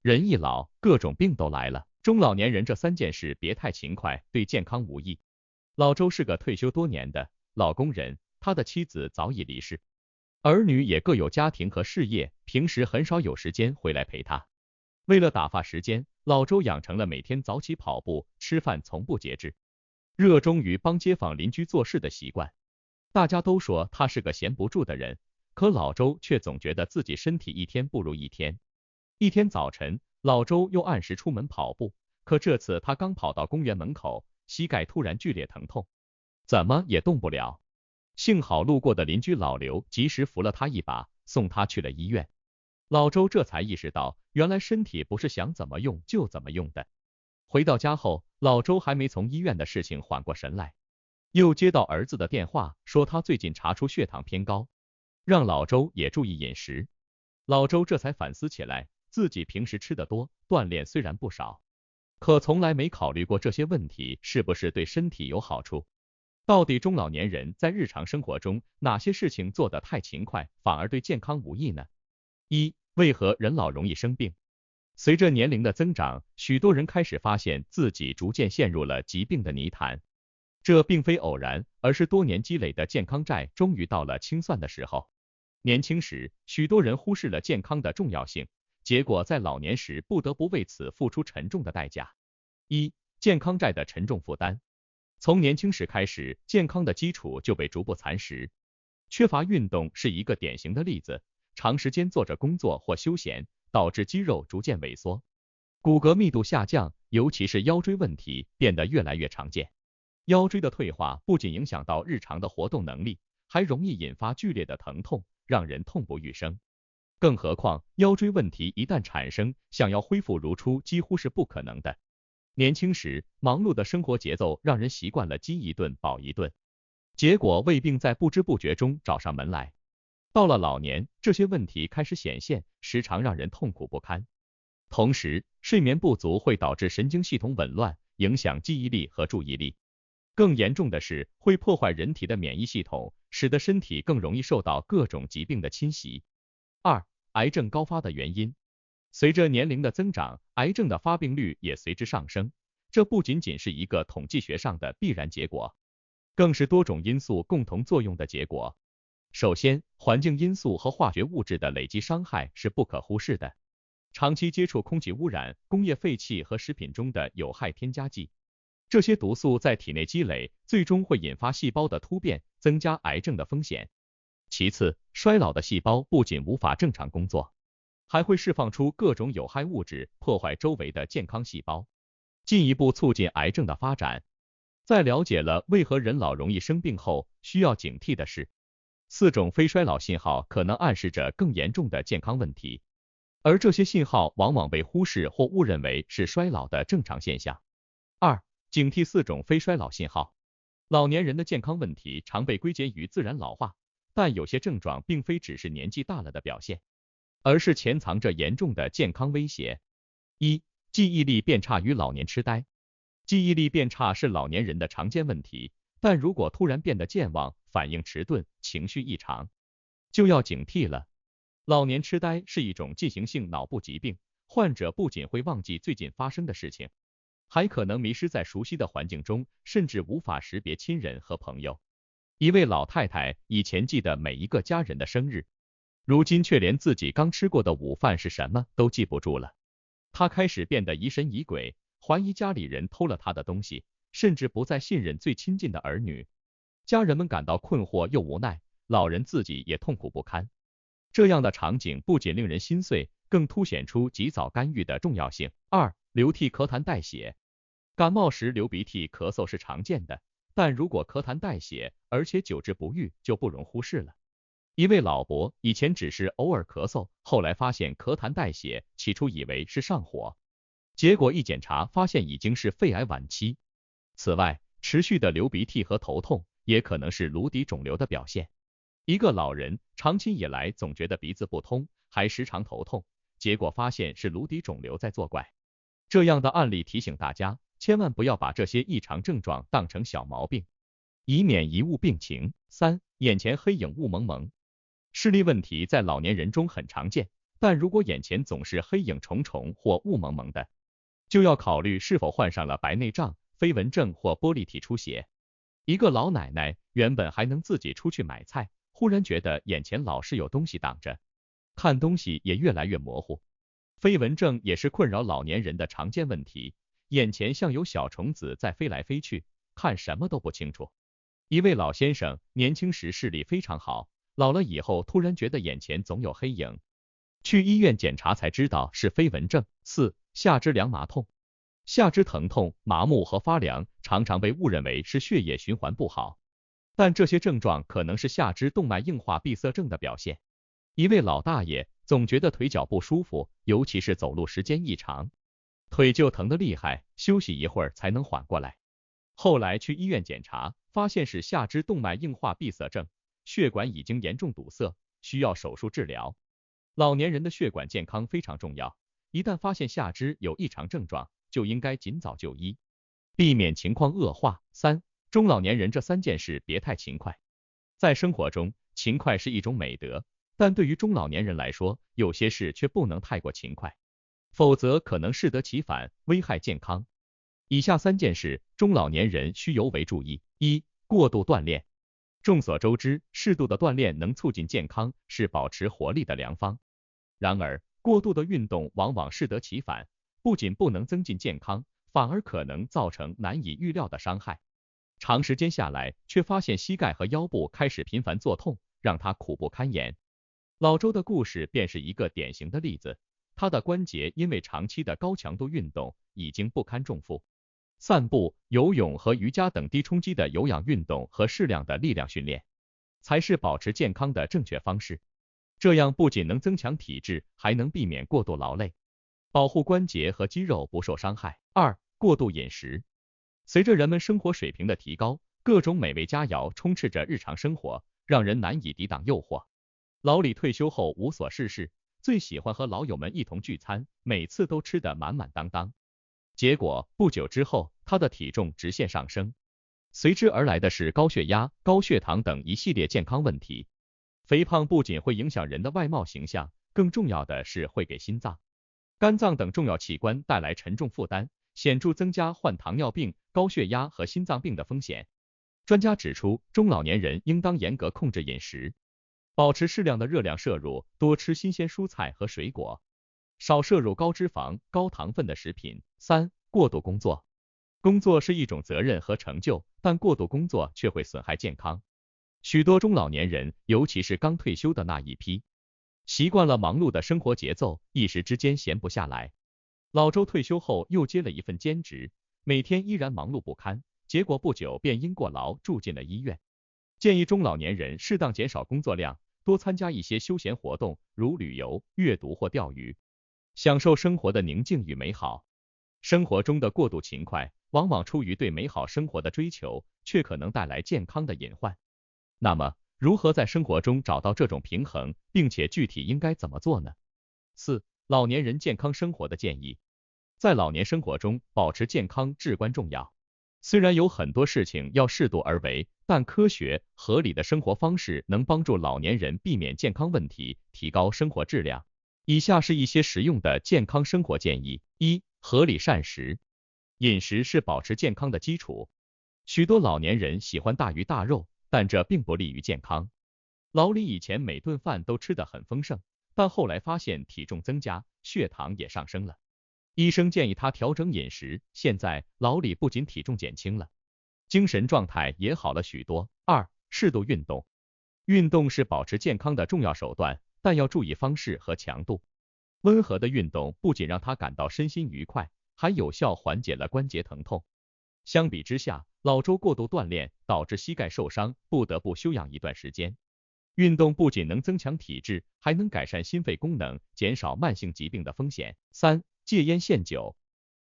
人一老，各种病都来了。中老年人这3件事别太勤快，对健康无益。老周是个退休多年的老工人，他的妻子早已离世，儿女也各有家庭和事业，平时很少有时间回来陪他。为了打发时间，老周养成了每天早起跑步，吃饭从不节制，热衷于帮街坊邻居做事的习惯。大家都说他是个闲不住的人，可老周却总觉得自己身体一天不如一天。一天早晨，老周又按时出门跑步，可这次他刚跑到公园门口，膝盖突然剧烈疼痛，怎么也动不了。幸好路过的邻居老刘及时扶了他一把，送他去了医院。老周这才意识到，原来身体不是想怎么用就怎么用的。回到家后，老周还没从医院的事情缓过神来，又接到儿子的电话，说他最近查出血糖偏高，让老周也注意饮食。老周这才反思起来，自己平时吃得多，锻炼虽然不少，可从来没考虑过这些问题是不是对身体有好处。到底中老年人在日常生活中哪些事情做得太勤快，反而对健康无益呢？一、为何人老容易生病？随着年龄的增长，许多人开始发现自己逐渐陷入了疾病的泥潭。这并非偶然，而是多年积累的健康债终于到了清算的时候。年轻时，许多人忽视了健康的重要性，结果在老年时不得不为此付出沉重的代价。一、健康债的沉重负担。从年轻时开始，健康的基础就被逐步蚕食。缺乏运动是一个典型的例子，长时间坐着工作或休闲，导致肌肉逐渐萎缩，骨骼密度下降，尤其是腰椎问题变得越来越常见。腰椎的退化不仅影响到日常的活动能力，还容易引发剧烈的疼痛，让人痛不欲生。更何况腰椎问题一旦产生，想要恢复如初几乎是不可能的。年轻时忙碌的生活节奏让人习惯了饥一顿饱一顿，结果胃病在不知不觉中找上门来。到了老年，这些问题开始显现，时常让人痛苦不堪。同时，睡眠不足会导致神经系统紊乱，影响记忆力和注意力。更严重的是，会破坏人体的免疫系统，使得身体更容易受到各种疾病的侵袭。二、癌症高发的原因。随着年龄的增长，癌症的发病率也随之上升，这不仅仅是一个统计学上的必然结果，更是多种因素共同作用的结果。首先，环境因素和化学物质的累积伤害是不可忽视的。长期接触空气污染、工业废气和食品中的有害添加剂，这些毒素在体内积累，最终会引发细胞的突变，增加癌症的风险。其次，衰老的细胞不仅无法正常工作，还会释放出各种有害物质，破坏周围的健康细胞，进一步促进癌症的发展。在了解了为何人老容易生病后，需要警惕的是，4种非衰老信号可能暗示着更严重的健康问题，而这些信号往往被忽视或误认为是衰老的正常现象。二、警惕4种非衰老信号。老年人的健康问题常被归结于自然老化，但有些症状并非只是年纪大了的表现，而是潜藏着严重的健康威胁。一、记忆力变差与老年痴呆。记忆力变差是老年人的常见问题，但如果突然变得健忘、反应迟钝、情绪异常，就要警惕了。老年痴呆是一种进行性脑部疾病，患者不仅会忘记最近发生的事情，还可能迷失在熟悉的环境中，甚至无法识别亲人和朋友。一位老太太以前记得每一个家人的生日，如今却连自己刚吃过的午饭是什么都记不住了。她开始变得疑神疑鬼，怀疑家里人偷了她的东西，甚至不再信任最亲近的儿女。家人们感到困惑又无奈，老人自己也痛苦不堪。这样的场景不仅令人心碎，更凸显出及早干预的重要性。二、流涕咳痰带血。感冒时流鼻涕咳嗽是常见的，但如果咳痰带血，而且久治不愈，就不容忽视了。一位老伯以前只是偶尔咳嗽，后来发现咳痰带血，起初以为是上火，结果一检查发现已经是肺癌晚期。此外，持续的流鼻涕和头痛也可能是颅底肿瘤的表现。一个老人长期以来总觉得鼻子不通，还时常头痛，结果发现是颅底肿瘤在作怪。这样的案例提醒大家，千万不要把这些异常症状当成小毛病，以免贻误病情。三、眼前黑影雾蒙蒙。视力问题在老年人中很常见，但如果眼前总是黑影重重或雾蒙蒙的，就要考虑是否患上了白内障、飞蚊症或玻璃体出血。一个老奶奶原本还能自己出去买菜，忽然觉得眼前老是有东西挡着，看东西也越来越模糊。飞蚊症也是困扰老年人的常见问题，眼前像有小虫子在飞来飞去，看什么都不清楚。一位老先生年轻时视力非常好，老了以后突然觉得眼前总有黑影，去医院检查才知道是飞蚊症。4. 下肢凉麻痛。下肢疼痛、麻木和发凉常常被误认为是血液循环不好，但这些症状可能是下肢动脉硬化闭塞症的表现。一位老大爷总觉得腿脚不舒服，尤其是走路时间一长，腿就疼得厉害，休息一会儿才能缓过来。后来去医院检查，发现是下肢动脉硬化闭塞症，血管已经严重堵塞，需要手术治疗。老年人的血管健康非常重要，一旦发现下肢有异常症状，就应该尽早就医，避免情况恶化。3. 中老年人这3件事别太勤快。在生活中，勤快是一种美德，但对于中老年人来说，有些事却不能太过勤快，否则可能适得其反，危害健康。以下3件事，中老年人需尤为注意。1. 过度锻炼。众所周知，适度的锻炼能促进健康，是保持活力的良方。然而，过度的运动往往适得其反，不仅不能增进健康，反而可能造成难以预料的伤害。长时间下来，却发现膝盖和腰部开始频繁作痛，让他苦不堪言。老周的故事便是一个典型的例子，他的关节因为长期的高强度运动已经不堪重负。散步、游泳和瑜伽等低冲击的有氧运动和适量的力量训练，才是保持健康的正确方式。这样不仅能增强体质，还能避免过度劳累，保护关节和肌肉不受伤害。2. 过度饮食。随着人们生活水平的提高，各种美味佳肴充斥着日常生活，让人难以抵挡诱惑。老李退休后无所事事，最喜欢和老友们一同聚餐，每次都吃得满满当当。结果不久之后，他的体重直线上升，随之而来的是高血压、高血糖等一系列健康问题。肥胖不仅会影响人的外貌形象，更重要的是会给心脏、肝脏等重要器官带来沉重负担，显著增加患糖尿病、高血压和心脏病的风险。专家指出，中老年人应当严格控制饮食，保持适量的热量摄入，多吃新鲜蔬菜和水果，少摄入高脂肪、高糖分的食品。3. 过度工作。工作是一种责任和成就，但过度工作却会损害健康。许多中老年人，尤其是刚退休的那一批，习惯了忙碌的生活节奏，一时之间闲不下来。老周退休后又接了一份兼职，每天依然忙碌不堪，结果不久便因过劳住进了医院。建议中老年人适当减少工作量，多参加一些休闲活动，如旅游、阅读或钓鱼，享受生活的宁静与美好。生活中的过度勤快，往往出于对美好生活的追求，却可能带来健康的隐患。那么，如何在生活中找到这种平衡，并且具体应该怎么做呢？4. 老年人健康生活的建议。在老年生活中，保持健康至关重要。虽然有很多事情要适度而为，但科学、合理的生活方式能帮助老年人避免健康问题，提高生活质量。以下是一些实用的健康生活建议。1. 合理膳食。饮食是保持健康的基础。许多老年人喜欢大鱼大肉，但这并不利于健康。老李以前每顿饭都吃得很丰盛，但后来发现体重增加，血糖也上升了。医生建议他调整饮食，现在老李不仅体重减轻了，精神状态也好了许多。2. 适度运动。运动是保持健康的重要手段，但要注意方式和强度。温和的运动不仅让他感到身心愉快，还有效缓解了关节疼痛。相比之下，老周过度锻炼导致膝盖受伤，不得不休养一段时间。运动不仅能增强体质，还能改善心肺功能，减少慢性疾病的风险。3. 戒烟限酒。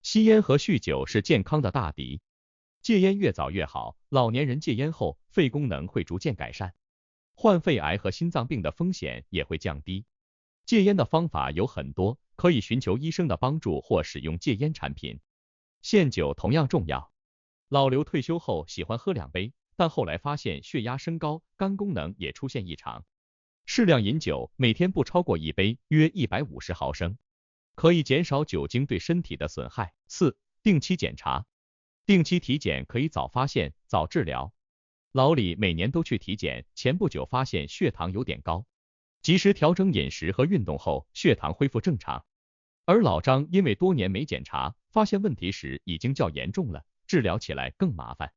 吸烟和酗酒是健康的大敌，戒烟越早越好。老年人戒烟后，肺功能会逐渐改善，患肺癌和心脏病的风险也会降低。戒烟的方法有很多，可以寻求医生的帮助或使用戒烟产品。限酒同样重要。老刘退休后喜欢喝2杯，但后来发现血压升高，肝功能也出现异常。适量饮酒，每天不超过1杯，约150毫升，可以减少酒精对身体的损害。4、定期检查，定期体检可以早发现、早治疗。老李每年都去体检，前不久发现血糖有点高，及时调整饮食和运动后，血糖恢复正常。而老张因为多年没检查，发现问题时已经较严重了，治疗起来更麻烦。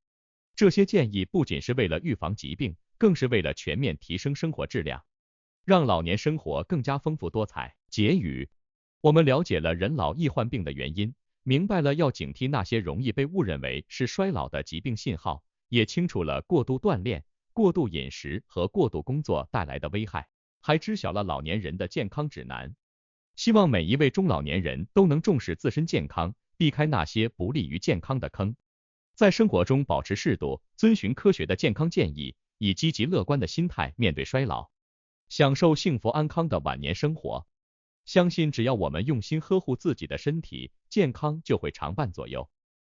这些建议不仅是为了预防疾病，更是为了全面提升生活质量，让老年生活更加丰富多彩。结语：我们了解了人老易患病的原因，明白了要警惕那些容易被误认为是衰老的疾病信号，也清楚了过度锻炼、过度饮食和过度工作带来的危害，还知晓了老年人的健康指南。希望每一位中老年人都能重视自身健康，避开那些不利于健康的坑，在生活中保持适度，遵循科学的健康建议，以积极乐观的心态面对衰老，享受幸福安康的晚年生活。相信只要我们用心呵护自己的身体，健康就会常伴左右。